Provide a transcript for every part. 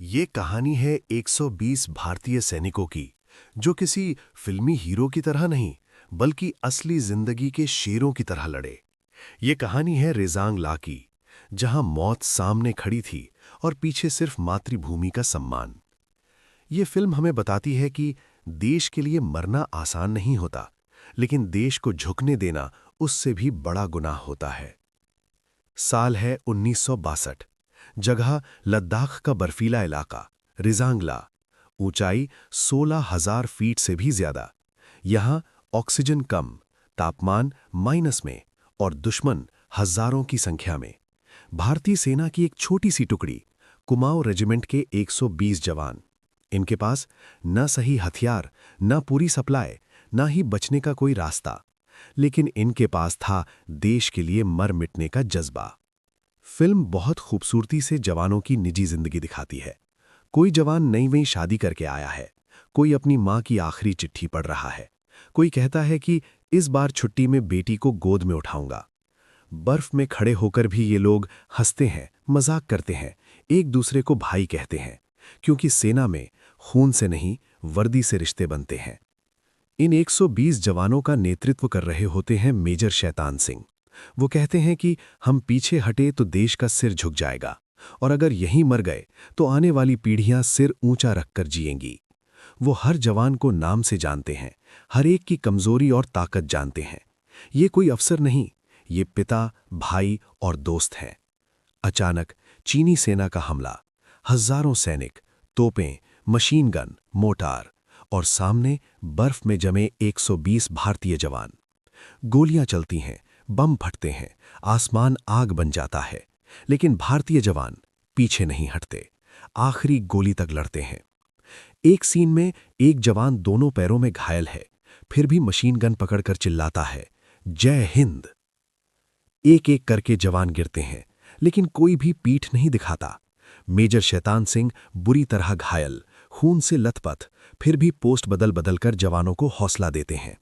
ये कहानी है 120 भारतीय सैनिकों की, जो किसी फिल्मी हीरो की तरह नहीं, बल्कि असली जिंदगी के शेरों की तरह लड़े। ये कहानी है रेजांग ला की, जहां मौत सामने खड़ी थी और पीछे सिर्फ मातृभूमि का सम्मान। ये फिल्म हमें बताती है कि देश के लिए मरना आसान नहीं होता, लेकिन देश को झुकने देना उससे भी बड़ा गुनाह होता है। साल है 1962। जगह लद्दाख का बर्फीला इलाका रिजांगला। ऊंचाई 16,000 फीट से भी ज्यादा। यहां ऑक्सीजन कम, तापमान माइनस में और दुश्मन हजारों की संख्या में। भारतीय सेना की एक छोटी सी टुकड़ी, कुमाऊं रेजिमेंट के 120 जवान। इनके पास न सही हथियार, न पूरी सप्लाई, न ही बचने का कोई रास्ता, लेकिन इनके पास था देश के लिए मर मिटने का जज्बा। फिल्म बहुत खूबसूरती से जवानों की निजी जिंदगी दिखाती है। कोई जवान नई नई शादी करके आया है, कोई अपनी मां की आखिरी चिट्ठी पढ़ रहा है, कोई कहता है कि इस बार छुट्टी में बेटी को गोद में उठाऊंगा। बर्फ में खड़े होकर भी ये लोग हंसते हैं, मजाक करते हैं, एक दूसरे को भाई कहते हैं, क्योंकि सेना में खून से नहीं, वर्दी से रिश्ते बनते हैं। इन 120 जवानों का नेतृत्व कर रहे होते हैं मेजर शैतान सिंह। वो कहते हैं कि हम पीछे हटे तो देश का सिर झुक जाएगा, और अगर यहीं मर गए तो आने वाली पीढ़ियां सिर ऊंचा रखकर जिएंगी। वो हर जवान को नाम से जानते हैं, हर एक की कमजोरी और ताकत जानते हैं। ये कोई अफसर नहीं, ये पिता, भाई और दोस्त हैं। अचानक चीनी सेना का हमला। हजारों सैनिक, तोपें, मशीन गन, मोटार और सामने बर्फ में जमे 120 भारतीय जवान। गोलियां चलती हैं, बम फटते हैं, आसमान आग बन जाता है, लेकिन भारतीय जवान पीछे नहीं हटते, आखिरी गोली तक लड़ते हैं। एक सीन में एक जवान दोनों पैरों में घायल है, फिर भी मशीन गन पकड़कर चिल्लाता है, जय हिंद। एक एक करके जवान गिरते हैं, लेकिन कोई भी पीठ नहीं दिखाता। मेजर शैतान सिंह बुरी तरह घायल, खून से लथपथ, फिर भी पोस्ट बदल बदल कर जवानों को हौसला देते हैं।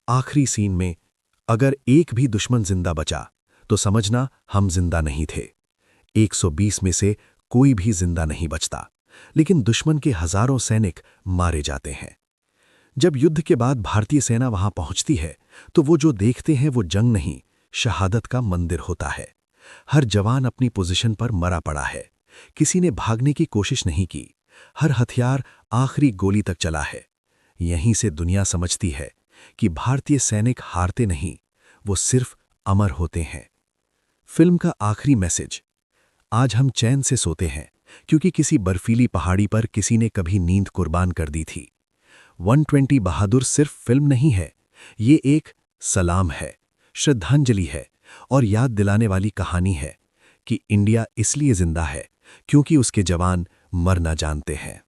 आखिरी सीन में अगर एक भी दुश्मन जिंदा बचा तो समझना हम जिंदा नहीं थे। 120 में से कोई भी जिंदा नहीं बचता, लेकिन दुश्मन के हजारों सैनिक मारे जाते हैं। जब युद्ध के बाद भारतीय सेना वहां पहुंचती है तो वो जो देखते हैं वो जंग नहीं, शहादत का मंदिर होता है। हर जवान अपनी पोजीशन पर मरा पड़ा है, किसी ने भागने की कोशिश नहीं की, हर हथियार आखिरी गोली तक चला है। यहीं से दुनिया समझती है कि भारतीय सैनिक हारते नहीं, वो सिर्फ अमर होते हैं। फिल्म का आखिरी मैसेज, आज हम चैन से सोते हैं क्योंकि किसी बर्फीली पहाड़ी पर किसी ने कभी नींद कुर्बान कर दी थी। 120 बहादुर सिर्फ फिल्म नहीं है, ये एक सलाम है, श्रद्धांजलि है और याद दिलाने वाली कहानी है कि इंडिया इसलिए जिंदा है क्योंकि उसके जवान मरना जानते हैं।